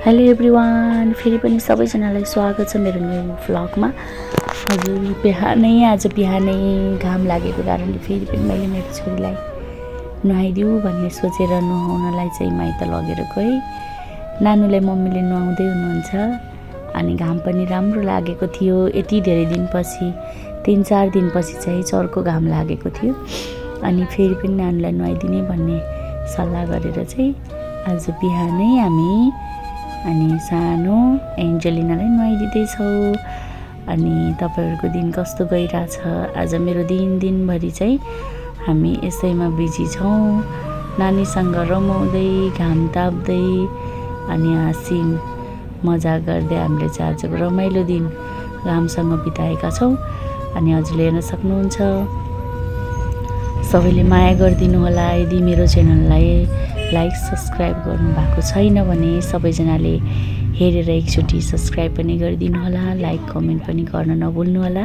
Hello everyone, फेरि पनि सबैजनालाई स्वागत छ मेरो नयाँ भ्लगमा। हजुर, आज बिहानै घाम लागेको कारणले फेरि पनि मैले मेरो छोरीलाई नुहाइदिउँ भन्ने सोचेर नुहाउनलाई चाहिँ माइत लगेर गएँ। नानुलाई मम्मीले नुहाउँदै हुनुहुन्छ अनि घाम पनि राम्रो लागेको थियो। यति धेरै दिनपछि 3-4 दिनपछि चाहिँ चर्को घाम लागेको थियो अनि फेरि पनि नानुलाई नुहाइदिने भन्ने सल्लाह गरेर चाहिँ आज बिहानै हामी अनि सानो एन्जेलिनालाई नुहाइदिँदैछौँ। अनि तपाईँहरूको दिन कस्तो गइरहेछ? आज मेरो दिनभरि चाहिँ हामी यसैमा बिजी छौँ, नानीसँग रमाउँदै घाम ताप्दै अनि हाँसी मजा गर्दै हामीले चाहिँ आजको रमाइलो दिन घामसँग बिताएका छौँ। अनि हजुरले हेर्न सक्नुहुन्छ। सबैले माया गरिदिनु होला। यदि मेरो च्यानललाई लाइक सब्सक्राइब गर्नुभएको छैन भने सबैजनाले हेरेर एकचोटि सब्सक्राइब पनि गरिदिनु होला, लाइक कमेन्ट पनि गर्न नभुल्नु होला।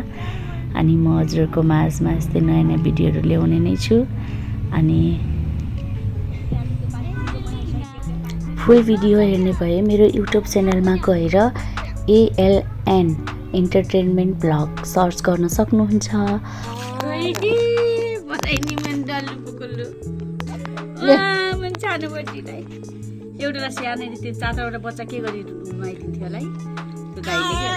अनि म हजुरहरूको माझमा यस्तै नयाँ नयाँ भिडियोहरू ल्याउने नै छु। अनि फुल भिडियो हेर्ने भए मेरो युट्युब च्यानलमा गएर ALN इन्टरटेनमेन्ट ब्लग सर्च गर्न सक्नुहुन्छ। एउटा सानो त्यो 4वटा बच्चा के गरी नुहाइदिन्थ्यो होला है त्यो गाईले।